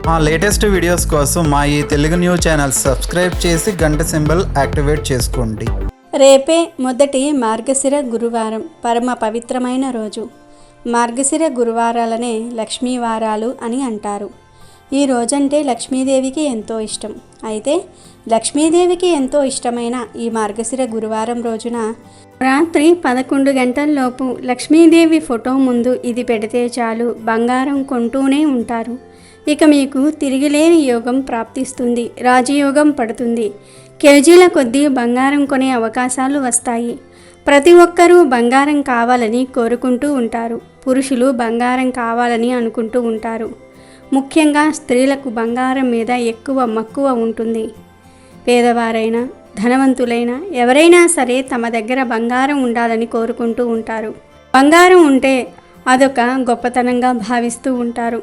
మా latest videos కోసం మా ఈ తెలుగు న్యూస్ ఛానల్ సబ్స్క్రైబ్ చేసి గంట సింబల్ యాక్టివేట్ చేసుకోండి. రేపే మొదటి మార్గశిర గురువారం, పరమ పవిత్రమైన రోజు. మార్గశిర గురువారాలనే లక్ష్మీ వారాలు అని అంటారు. ఈ రోజంటే లక్ష్మీదేవికి ఎంతో ఇష్టం. అయితే లక్ష్మీదేవికి ఎంతో ఇష్టమైన ఈ మార్గశిర గురువారం రోజున రాత్రి 11 గంటల్లోపు లక్ష్మీదేవి ఫోటో ముందు ఇది పెడితే చాలు, బంగారం కొంటూనే ఉంటారు. ఇక మీకు తిరిగిలేని యోగం ప్రాప్తిస్తుంది, రాజయోగం పడుతుంది. కేజీల కొద్దీ బంగారం కొనే అవకాశాలు వస్తాయి. ప్రతి ఒక్కరూ బంగారం కావాలని కోరుకుంటూ ఉంటారు. పురుషులు బంగారం కావాలని అనుకుంటూ ఉంటారు. ముఖ్యంగా స్త్రీలకు బంగారం మీద ఎక్కువ మక్కువ ఉంటుంది. పేదవారైనా ధనవంతులైనా ఎవరైనా సరే తమ దగ్గర బంగారం ఉండాలని కోరుకుంటూ ఉంటారు. బంగారం ఉంటే అదొక గొప్పతనంగా భావిస్తూ ఉంటారు.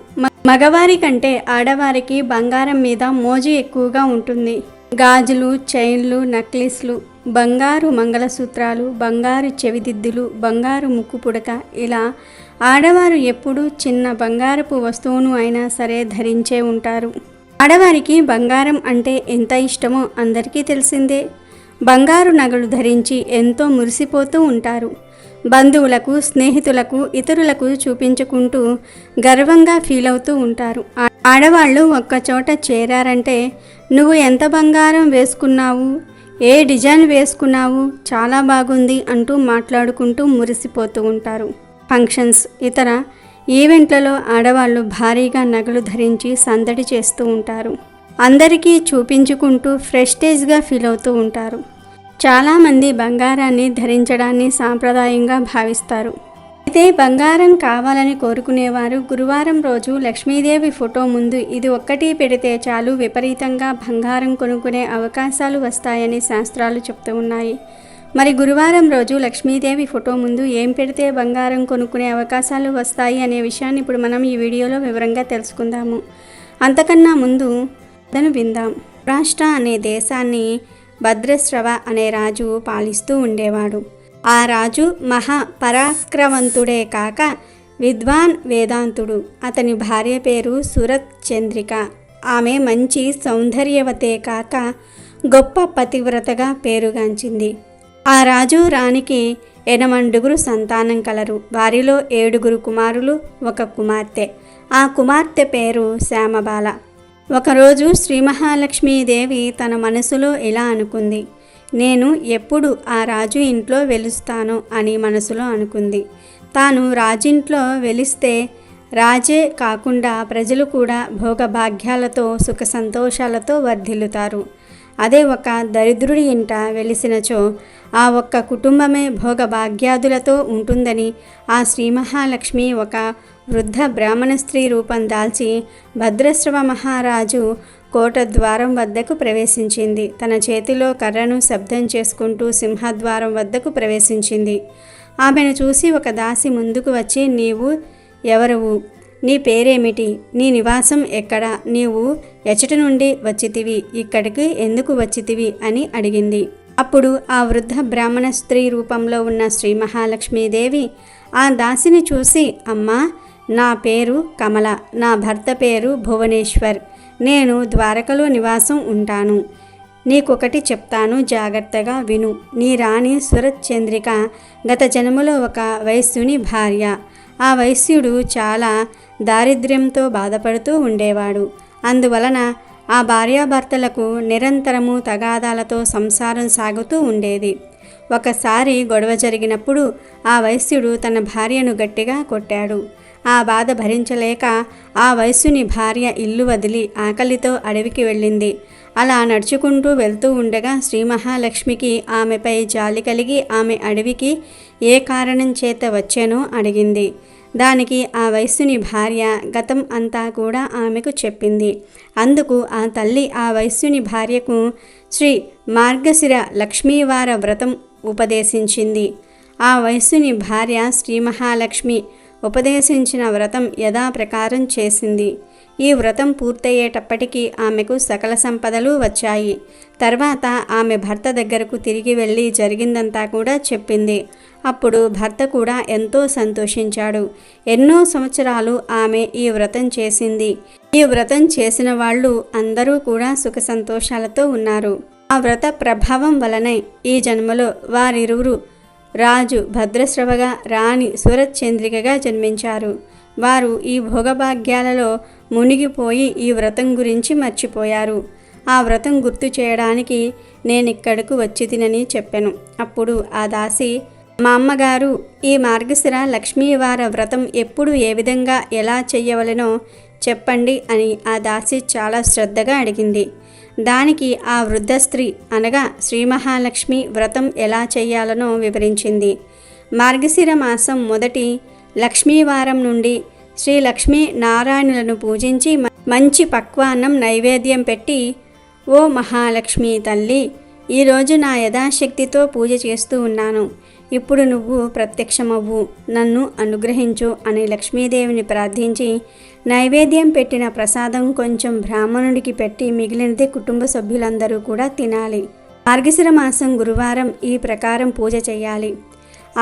మగవారి కంటే ఆడవారికి బంగారం మీద మోజు ఎక్కువగా ఉంటుంది. గాజులు, చైన్లు, నెక్లెస్లు, బంగారు మంగళసూత్రాలు, బంగారు చెవిదిద్దులు, బంగారు ముక్కు పుడక, ఇలా ఆడవారు ఎప్పుడూ చిన్న బంగారపు వస్తువును అయినా సరే ధరించే ఉంటారు. ఆడవారికి బంగారం అంటే ఎంత ఇష్టమో అందరికీ తెలిసిందే. బంగారు నగలు ధరించి ఎంతో మురిసిపోతూ ఉంటారు. బంధువులకు, స్నేహితులకు, ఇతరులకు చూపించుకుంటూ గర్వంగా ఫీల్ అవుతూ ఉంటారు. ఆడవాళ్ళు ఒక్కచోట చేరారంటే నువ్వు ఎంత బంగారం వేసుకున్నావు, ఏ డిజైన్ వేసుకున్నావు, చాలా బాగుంది అంటూ మాట్లాడుకుంటూ మురిసిపోతూ ఉంటారు. ఫంక్షన్స్, ఇతర ఈవెంట్లలో ఆడవాళ్ళు భారీగా నగలు ధరించి సందడి చేస్తూ ఉంటారు. అందరికీ చూపించుకుంటూ ప్రెస్టేజ్గా ఫీల్ అవుతూ ఉంటారు. చాలామంది బంగారాన్ని ధరించడాన్ని సాంప్రదాయంగా భావిస్తారు. అయితే బంగారం కావాలని కోరుకునేవారు గురువారం రోజు లక్ష్మీదేవి ఫోటో ముందు ఇది ఒక్కటి పెడితే చాలు, విపరీతంగా బంగారం కొనుక్కునే అవకాశాలు వస్తాయని శాస్త్రాలు చెప్తూ ఉన్నాయి. మరి గురువారం రోజు లక్ష్మీదేవి ఫోటో ముందు ఏం పెడితే బంగారం కొనుక్కునే అవకాశాలు వస్తాయి అనే విషయాన్ని ఇప్పుడు మనం ఈ వీడియోలో వివరంగా తెలుసుకుందాము. అంతకన్నా ముందు దాన్ని విందాం. రాష్ట్ర అనే దేశాన్ని భద్రశ్రవ అనే రాజు పాలిస్తూ ఉండేవాడు. ఆ రాజు మహా పరాక్రమవంతుడే కాక విద్వాన్, వేదాంతుడు. అతని భార్య పేరు సురత్ చంద్రిక. ఆమె మంచి సౌందర్యవతే కాక గొప్ప పతివ్రతగా పేరుగాంచింది. ఆ రాజు రాణికి 8 సంతానం కలరు. వారిలో 7 కుమారులు, 1 కుమార్తె. ఆ కుమార్తె పేరు శ్యామబాల. ఒకరోజు శ్రీ మహాలక్ష్మీదేవి తన మనసులో ఇలా అనుకుంది, నేను ఎప్పుడు ఆ రాజు ఇంట్లో వెలుస్తాను అని మనసులో అనుకుంది. తాను రాజింట్లో వెలిస్తే రాజే కాకుండా ప్రజలు కూడా భోగభాగ్యాలతో సుఖ సంతోషాలతో వర్ధిల్లుతారు. అదే ఒక దరిద్రుడి ఇంట వెలిసినచో ఆ ఒక్క కుటుంబమే భోగభాగ్యాదులతో ఉంటుందని ఆ శ్రీ మహాలక్ష్మి ఒక వృద్ధ బ్రాహ్మణ స్త్రీ రూపం దాల్చి భద్రశ్రవ మహారాజు కోట ద్వారం వద్దకు ప్రవేశించింది. తన చేతిలో కర్రను శబ్దం చేసుకుంటూ సింహద్వారం వద్దకు ప్రవేశించింది. ఆమెను చూసి ఒక దాసి ముందుకు వచ్చి, నీవు ఎవరువు? నీ పేరేమిటి? నీ నివాసం ఎక్కడ? నీవు ఎచ్చట నుండి వచ్చితివి? ఇక్కడికి ఎందుకు వచ్చితివి అని అడిగింది. అప్పుడు ఆ వృద్ధ బ్రాహ్మణ స్త్రీ రూపంలో ఉన్న శ్రీ మహాలక్ష్మీదేవి ఆ దాసిని చూసి, అమ్మా, నా పేరు కమల, నా భర్త పేరు భువనేశ్వర్, నేను ద్వారకలో నివాసం ఉంటాను. నీకొకటి చెప్తాను, జాగ్రత్తగా విను. నీ రాణి సురత్ చంద్రిక గత జన్మలో ఒక వైశ్యుని భార్య. ఆ వైశ్యుడు చాలా దారిద్ర్యంతో బాధపడుతూ ఉండేవాడు. అందువలన ఆ భార్యాభర్తలకు నిరంతరము తగాదాలతో సంసారం సాగుతూ ఉండేది. ఒకసారి గొడవ జరిగినప్పుడు ఆ వైశ్యుడు తన భార్యను గట్టిగా కొట్టాడు. ఆ బాధ భరించలేక ఆ వైశ్యుని భార్య ఇల్లు వదిలి ఆకలితో అడవికి వెళ్ళింది. అలా నడుచుకుంటూ వెళ్తూ ఉండగా శ్రీ మహాలక్ష్మికి ఆమెపై జాలి కలిగి ఆమె అడవికి ఏ కారణం చేత వచ్చానో అడిగింది. దానికి ఆ వైశ్యుని భార్య గతం అంతా కూడా ఆమెకు చెప్పింది. అందుకు ఆ తల్లి ఆ వైశ్యుని భార్యకు శ్రీ మార్గశిర లక్ష్మీవార వ్రతం ఉపదేశించింది. ఆ వైశ్యుని భార్య శ్రీ మహాలక్ష్మి ఉపదేశించిన వ్రతం యథాప్రకారం చేసింది. ఈ వ్రతం పూర్తయ్యేటప్పటికీ ఆమెకు సకల సంపదలు వచ్చాయి. తర్వాత ఆమె భర్త దగ్గరకు తిరిగి వెళ్ళి జరిగిందంతా కూడా చెప్పింది. అప్పుడు భర్త కూడా ఎంతో సంతోషించాడు. ఎన్నో సంవత్సరాలు ఆమె ఈ వ్రతం చేసింది. ఈ వ్రతం చేసిన వాళ్ళు అందరూ కూడా సుఖ సంతోషాలతో ఉన్నారు. ఆ వ్రత ప్రభావం వలనే ఈ జన్మలో వారిరువురు రాజు భద్రశ్రవగా, రాణి సురచంద్రికగా జన్మించారు. వారు ఈ భోగభాగ్యాలలో మునిగిపోయి ఈ వ్రతం గురించి మర్చిపోయారు. ఆ వ్రతం గుర్తు చేయడానికి నేనిక్కడకు వచ్చి తినని చెప్పాను. అప్పుడు ఆ దాసి, మా అమ్మగారు ఈ మార్గశిర లక్ష్మీవార వ్రతం ఎప్పుడు, ఏ విధంగా, ఎలా చెయ్యవలెనో చెప్పండి అని ఆ దాసి చాలా శ్రద్ధగా అడిగింది. దానికి ఆ వృద్ధ స్త్రీ అనగా శ్రీ మహాలక్ష్మి వ్రతం ఎలా చెయ్యాలనో వివరించింది. మార్గశిర మాసం మొదటి లక్ష్మీవారం నుండి శ్రీ లక్ష్మీ నారాయణులను పూజించి మంచి పక్వాన్నం నైవేద్యం పెట్టి, ఓ మహాలక్ష్మి తల్లి, ఈరోజు నా యథాశక్తితో పూజ చేస్తూ ఉన్నాను. ఇప్పుడు నువ్వు ప్రత్యక్షమవ్వు, నన్ను అనుగ్రహించు అని లక్ష్మీదేవిని ప్రార్థించి నైవేద్యం పెట్టిన ప్రసాదం కొంచెం బ్రాహ్మణుడికి పెట్టి మిగిలినది కుటుంబ సభ్యులందరూ కూడా తినాలి. మార్గశిర మాసం గురువారం ఈ ప్రకారం పూజ చేయాలి.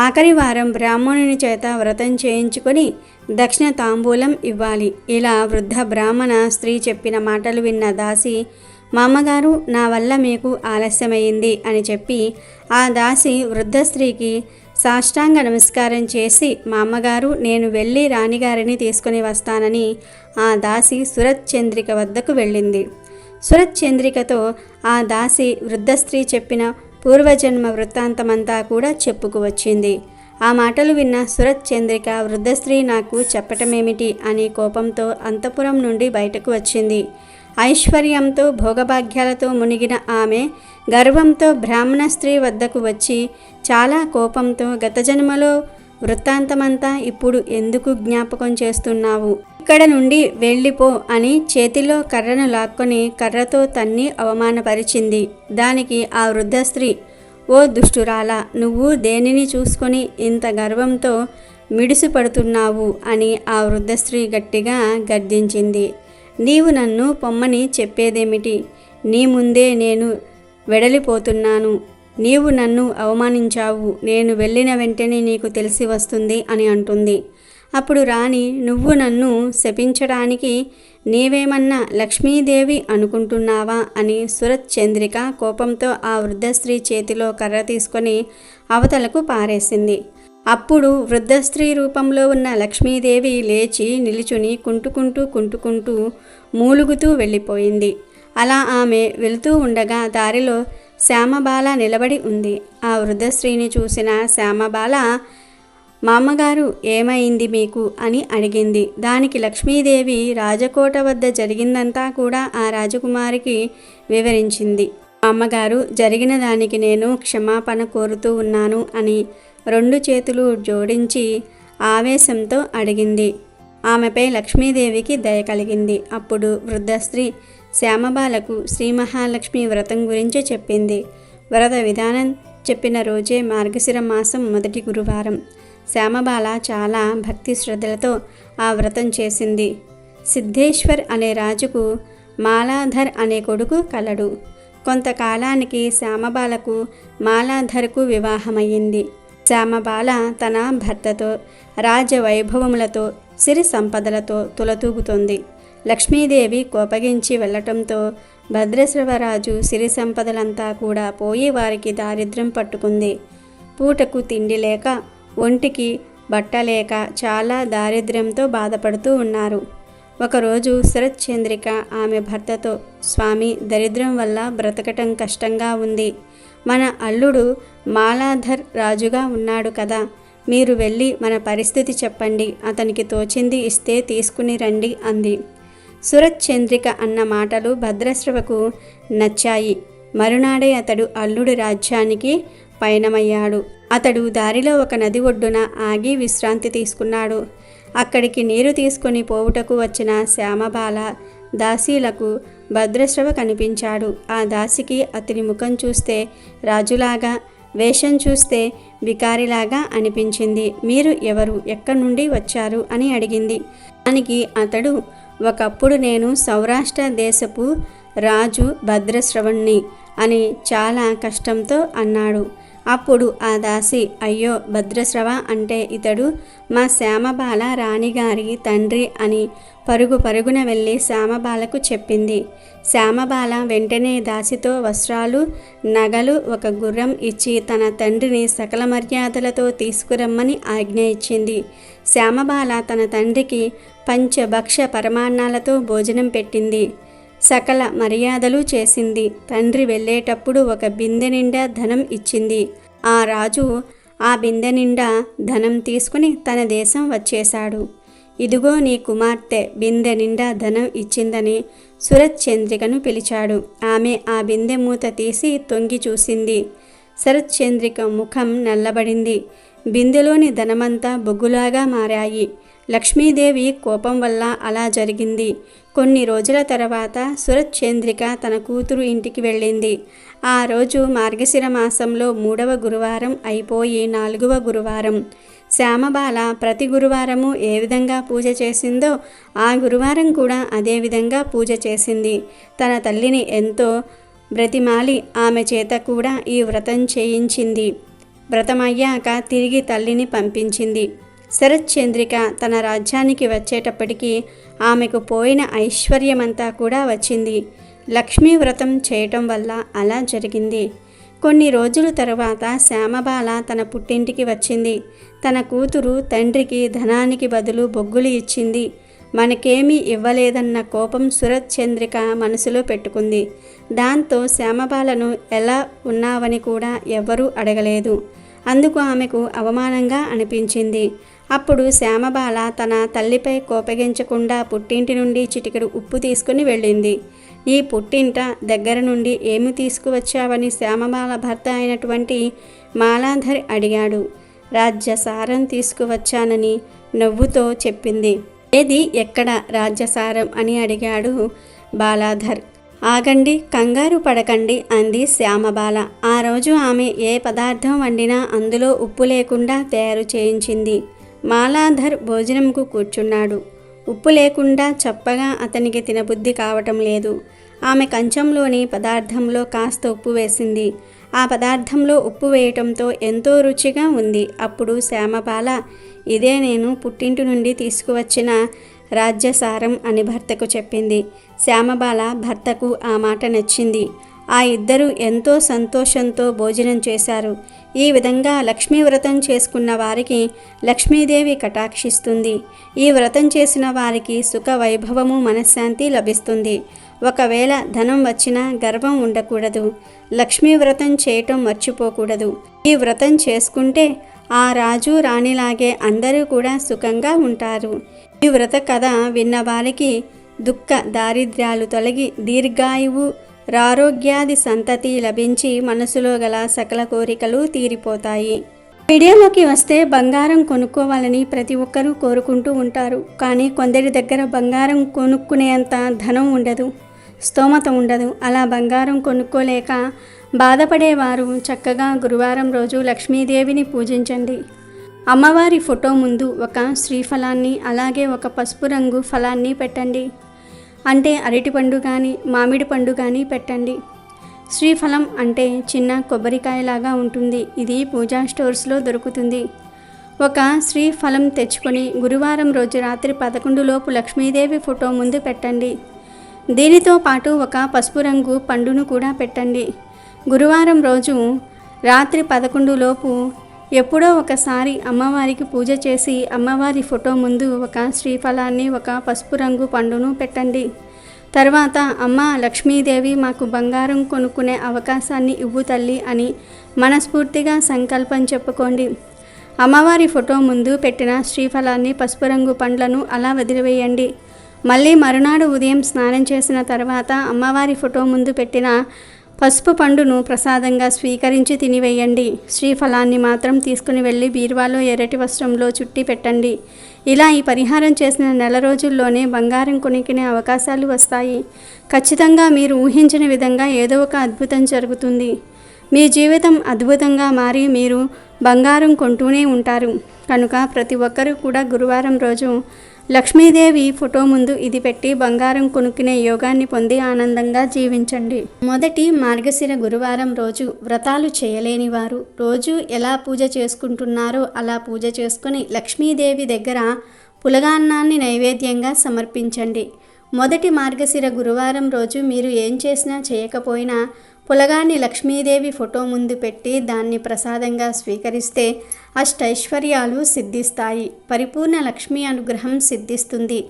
ఆఖరి వారం బ్రాహ్మణుని చేత వ్రతం చేయించుకొని దక్షిణ తాంబూలం ఇవ్వాలి. ఇలా వృద్ధ బ్రాహ్మణ స్త్రీ చెప్పిన మాటలు విన్న దాసి, మా అమ్మగారు, నా వల్ల మీకు ఆలస్యమైంది అని చెప్పి ఆ దాసి వృద్ధ స్త్రీకి సాష్టాంగ నమస్కారం చేసి, మా అమ్మగారు, నేను వెళ్ళి రాణిగారిని తీసుకుని వస్తానని ఆ దాసి సురచంద్రిక వద్దకు వెళ్ళింది. సురచంద్రికతో ఆ దాసి వృద్ధ స్త్రీ చెప్పిన పూర్వజన్మ వృత్తాంతమంతా కూడా చెప్పుకువచ్చింది. ఆ మాటలు విన్న సురచంద్రిక, వృద్ధ స్త్రీ నాకు చెప్పటమేమిటి అని కోపంతో అంతఃపురం నుండి బయటకు వచ్చింది. ఐశ్వర్యంతో భోగభాగ్యాలతో మునిగిన ఆమె గర్వంతో బ్రాహ్మణ స్త్రీ వద్దకు వచ్చి చాలా కోపంతో, గత జన్మలో వృత్తాంతమంతా ఇప్పుడు ఎందుకు జ్ఞాపకం చేస్తున్నావు? ఇక్కడ నుండి వెళ్ళిపో అని చేతిలో కర్రను లాక్కొని కర్రతో తన్ని అవమానపరిచింది. దానికి ఆ వృద్ధ స్త్రీ, ఓ దుష్టురాలా, నువ్వు దేనిని చూసుకొని ఇంత గర్వంతో మిడిసిపడుతున్నావు అని ఆ వృద్ధ స్త్రీ గట్టిగా గద్దించింది. నీవు నన్ను పొమ్మని చెప్పేదేమిటి? నీ ముందే నేను వెడలిపోతున్నాను. నీవు నన్ను అవమానించావు. నేను వెళ్ళిన వెంటనే నీకు తెలిసి వస్తుంది అని అంటుంది. అప్పుడు రాణి, నువ్వు నన్ను శపించడానికి నీవేమన్నా లక్ష్మీదేవి అనుకుంటున్నావా అని సురచంద్రిక కోపంతో ఆ వృద్ధ స్త్రీ చేతిలో కర్ర తీసుకొని అవతలకు పారేసింది. అప్పుడు వృద్ధ స్త్రీ రూపంలో ఉన్న లక్ష్మీదేవి లేచి నిలుచుని కుంటుకుంటూ మూలుగుతూ వెళ్ళిపోయింది. అలా ఆమె వెళుతూ ఉండగా దారిలో శ్యామబాల నిలబడి ఉంది. ఆ వృద్ధ స్త్రీని చూసిన శ్యామబాల, మా అమ్మగారు, ఏమైంది మీకు అని అడిగింది. దానికి లక్ష్మీదేవి రాజకోట వద్ద జరిగిందంతా కూడా ఆ రాజకుమారికి వివరించింది. అమ్మగారు, జరిగిన దానికి నేను క్షమాపణ కోరుతూ ఉన్నాను అని 2 చేతులు జోడించి ఆవేశంతో అడిగింది. ఆమెపై లక్ష్మీదేవికి దయ కలిగింది. అప్పుడు వృద్ధ స్త్రీ శ్యామబాలకు శ్రీ మహాలక్ష్మి వ్రతం గురించి చెప్పింది. వ్రత విధానం చెప్పిన రోజే మార్గశిర మాసం మొదటి గురువారం. శ్యామబాల చాలా భక్తి శ్రద్ధలతో ఆ వ్రతం చేసింది. సిద్ధేశ్వర్ అనే రాజుకు మాలాధర్ అనే కొడుకు కలడు. కొంతకాలానికి శ్యామబాలకు మాలాధర్కు వివాహమయ్యింది. శ్యామబాల తన భర్తతో రాజవైభవములతో సిరి సంపదలతో తులతూగుతోంది. లక్ష్మీదేవి కోపగించి వెళ్లటంతో భద్రశ్రవరాజు సిరి సంపదలంతా కూడా పోయి వారికి దారిద్ర్యం పట్టుకుంది. పూటకు తిండి లేక, ఒంటికి బట్టలేక చాలా దారిద్ర్యంతో బాధపడుతూ ఉన్నారు. ఒకరోజు సురచంద్రిక ఆమె భర్తతో, స్వామి, దరిద్రం వల్ల బ్రతకటం కష్టంగా ఉంది. మన అల్లుడు మాలాధర్ రాజుగా ఉన్నాడు కదా, మీరు వెళ్ళి మన పరిస్థితి చెప్పండి, అతనికి తోచింది ఇస్తే తీసుకుని రండి అంది. సురచంద్రిక అన్న మాటలు భద్రశ్రవకు నచ్చాయి. మరునాడే అతడు అల్లుడి రాజ్యానికి పయనమయ్యాడు. అతడు దారిలో ఒక నది ఒడ్డున ఆగి విశ్రాంతి తీసుకున్నాడు. అక్కడికి నీరు తీసుకొని పోవుటకు వచ్చిన శ్యామబాల దాసీలకు భద్రశ్రవ కనిపించాడు. ఆ దాసికి అతని ముఖం చూస్తే రాజులాగా, వేషం చూస్తే బికారిలాగా అనిపించింది. మీరు ఎవరు, ఎక్కడి నుండి వచ్చారు అని అడిగింది. దానికి అతడు, ఒకప్పుడు నేను సౌరాష్ట్ర దేశపు రాజు భద్రశ్రవణ్ణి అని చాలా కష్టంతో అన్నాడు. అప్పుడు ఆ దాసి, అయ్యో భద్రశ్రవ అంటే ఇతడు మా శ్యామబాల రాణిగారి తండ్రి అని పరుగున వెళ్ళి శ్యామబాలకు చెప్పింది. శ్యామబాల వెంటనే దాసితో వస్త్రాలు, నగలు, ఒక గుర్రం ఇచ్చి తన తండ్రిని సకల మర్యాదలతో తీసుకురమ్మని ఆజ్ఞ ఇచ్చింది. శ్యామబాల తన తండ్రికి పంచభక్ష పరమాన్నాలతో భోజనం పెట్టింది. సకల మర్యాదలు చేసింది. తండ్రి వెళ్ళేటప్పుడు ఒక బిందె నిండా ధనం ఇచ్చింది. ఆ రాజు ఆ బిందె నిండా ధనం తీసుకుని తన దేశం వచ్చేశాడు. ఇదిగో నీ కుమార్తె బిందె నిండా ధనం ఇచ్చిందని శరత్చంద్రికను పిలిచాడు. ఆమె ఆ బిందె మూత తీసి తొంగి చూసింది. శరత్చంద్రిక ముఖం నల్లబడింది. బిందెలోని ధనమంతా బొగ్గులాగా మారాయి. లక్ష్మీదేవి కోపం వల్ల అలా జరిగింది. కొన్ని రోజుల తర్వాత శరత్చంద్రిక తన కూతురు ఇంటికి వెళ్ళింది. ఆ రోజు మార్గశిర మాసంలో 3వ గురువారం అయిపోయి 4వ గురువారం. శ్యామబాల ప్రతి గురువారము ఏ విధంగా పూజ చేసిందో ఆ గురువారం కూడా అదే విధంగా పూజ చేసింది. తన తల్లిని ఎంతో బ్రతిమాలి ఆమె చేత కూడా ఈ వ్రతం చేయించింది. వ్రతమయ్యాక తిరిగి తల్లిని పంపించింది. శరత్చంద్రిక తన రాజ్యానికి వచ్చేటప్పటికి ఆమెకు పోయిన ఐశ్వర్యమంతా కూడా వచ్చింది. లక్ష్మీ వ్రతం చేయటం వల్ల అలా జరిగింది. కొన్ని రోజుల తరువాత శ్యామబాల తన పుట్టింటికి వచ్చింది. తన కూతురు తండ్రికి ధనానికి బదులు బొగ్గులు ఇచ్చింది. మనకేమీ ఇవ్వలేదన్న కోపం శరత్చంద్రిక మనసులో పెట్టుకుంది. దాంతో శ్యామబాలను ఎలా ఉన్నావని కూడా ఎవ్వరూ అడగలేదు. అందుకు ఆమెకు అవమానంగా అనిపించింది. అప్పుడు శ్యామబాల తన తల్లిపై కోపగించకుండా పుట్టింటి నుండి చిటికెడు ఉప్పు తీసుకుని వెళ్ళింది. ఈ పుట్టింట దగ్గర నుండి ఏమి తీసుకువచ్చావని శ్యామబాల భర్త అయినటువంటి మాలాధర్ అడిగాడు. రాజ్యసారం తీసుకువచ్చానని నవ్వుతో చెప్పింది. ఏది ఎక్కడ రాజ్యసారం అని అడిగాడు బాలాధర్. ఆగండి, కంగారు పడకండి అంది శ్యామబాల. ఆ రోజు ఆమె ఏ పదార్థం వండినా అందులో ఉప్పు లేకుండా తయారు చేయించింది. మాలాధర్ భోజనంకు కూర్చున్నాడు. ఉప్పు లేకుండా చప్పగా అతనికి తినబుద్ధి కావటం లేదు. ఆమె కంచంలోని పదార్థంలో కాస్త ఉప్పు వేసింది. ఆ పదార్థంలో ఉప్పు వేయటంతో ఎంతో రుచిగా ఉంది. అప్పుడు శ్యామబాల, ఇదే నేను పుట్టింటి నుండి తీసుకువచ్చిన రాజ్యసారం అని భర్తకు చెప్పింది. శ్యామబాల భర్తకు ఆ మాట నచ్చింది. ఆ ఇద్దరు ఎంతో సంతోషంతో భోజనం చేశారు. ఈ విధంగా లక్ష్మీ వ్రతం చేసుకున్న వారికి లక్ష్మీదేవి కటాక్షిస్తుంది. ఈ వ్రతం చేసిన వారికి సుఖ వైభవము, మనశ్శాంతి లభిస్తుంది. ఒకవేళ ధనం వచ్చినా గర్వం ఉండకూడదు. లక్ష్మీ వ్రతం చేయటం మర్చిపోకూడదు. ఈ వ్రతం చేసుకుంటే ఆ రాజు రాణిలాగే అందరూ కూడా సుఖంగా ఉంటారు. ఈ వ్రత కథ విన్న వారికి దుఃఖ దారిద్ర్యాలు తొలగి దీర్ఘాయువు, ఆరోగ్యాది సంతతి లభించి మనసులో గల సకల కోరికలు తీరిపోతాయి. వీడియోలోకి వస్తే బంగారం కొనుక్కోవాలని ప్రతి ఒక్కరూ కోరుకుంటూ ఉంటారు. కానీ కొందరి దగ్గర బంగారం కొనుక్కునేంత ధనం ఉండదు, స్తోమత ఉండదు. అలా బంగారం కొనుక్కోలేక బాధపడేవారు చక్కగా గురువారం రోజు లక్ష్మీదేవిని పూజించండి. అమ్మవారి ఫోటో ముందు ఒక శ్రీఫలాన్ని అలాగే ఒక పసుపు రంగు ఫలాన్ని పెట్టండి. అంటే అరటిపండు కానీ మామిడి పండు కానీ పెట్టండి. శ్రీఫలం అంటే చిన్న కొబ్బరికాయలాగా ఉంటుంది. ఇది పూజా స్టోర్స్లో దొరుకుతుంది. ఒక శ్రీఫలం తెచ్చుకొని గురువారం రోజు రాత్రి 11 లోపు లక్ష్మీదేవి ఫోటో ముందు పెట్టండి. దీనితో పాటు ఒక పసుపు రంగు పండును కూడా పెట్టండి. గురువారం రోజు రాత్రి 11 లోపు ఎప్పుడో ఒకసారి అమ్మవారికి పూజ చేసి అమ్మవారి ఫోటో ముందు ఒక శ్రీఫలాన్ని, ఒక పసుపు రంగు పండును పెట్టండి. తర్వాత అమ్మ లక్ష్మీదేవి మాకు బంగారం కొనుక్కునే అవకాశాన్ని ఇవ్వు తల్లి అని మనస్ఫూర్తిగా సంకల్పం చెప్పుకోండి. అమ్మవారి ఫోటో ముందు పెట్టిన శ్రీఫలాన్ని, పసుపు రంగు పండ్లను అలా వదిలివేయండి. మళ్ళీ మరునాడు ఉదయం స్నానం చేసిన తర్వాత అమ్మవారి ఫోటో ముందు పెట్టిన పసుపు పండును ప్రసాదంగా స్వీకరించి తినివేయండి. శ్రీఫలాన్ని మాత్రం తీసుకుని వెళ్ళి బీరువాలో ఎర్రటి వస్త్రంలో చుట్టి పెట్టండి. ఇలా ఈ పరిహారం చేసిన నెల రోజుల్లోనే బంగారం కొనుక్కునే అవకాశాలు వస్తాయి. ఖచ్చితంగా మీరు ఊహించిన విధంగా ఏదో ఒక అద్భుతం జరుగుతుంది. మీ జీవితం అద్భుతంగా మారి మీరు బంగారం కొంటూనే ఉంటారు. కనుక ప్రతి ఒక్కరూ కూడా గురువారం రోజు లక్ష్మీదేవి ఫోటో ముందు ఇది పెట్టి బంగారం కొనుక్కునే యోగాన్ని పొంది ఆనందంగా జీవించండి. మొదటి మార్గశిర గురువారం రోజు వ్రతాలు చేయలేని వారు రోజు ఎలా పూజ చేసుకుంటున్నారో అలా పూజ చేసుకుని లక్ష్మీదేవి దగ్గర పులగాన్నాన్ని నైవేద్యంగా సమర్పించండి. మొదటి మార్గశిర గురువారం రోజు మీరు ఏం చేసినా చేయకపోయినా పులగాన్ని లక్ష్మీదేవి ఫోటో ముందు పెట్టి దాన్ని ప్రసాదంగా స్వీకరిస్తే అష్టైశ్వర్యాలు సిద్ధిస్తాయి, పరిపూర్ణ లక్ష్మీ అనుగ్రహం సిద్ధిస్తుంది.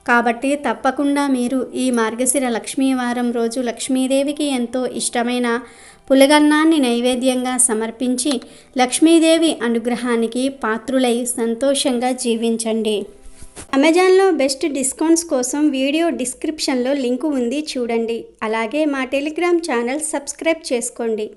కాబట్టి తప్పకుండా మీరు ఈ మార్గశిర లక్ష్మీవారం రోజు లక్ష్మీదేవికి ఎంతో ఇష్టమైన పులగన్నాన్ని నైవేద్యంగా సమర్పించి లక్ష్మీదేవి అనుగ్రహానికి పాత్రులై సంతోషంగా జీవించండి. అమెజాన్లో బెస్ట్ డిస్కౌంట్స్ కోసం వీడియో డిస్క్రిప్షన్లో లింకు ఉంది, చూడండి. అలాగే మా టెలిగ్రామ్ ఛానల్ సబ్స్క్రైబ్ చేసుకోండి.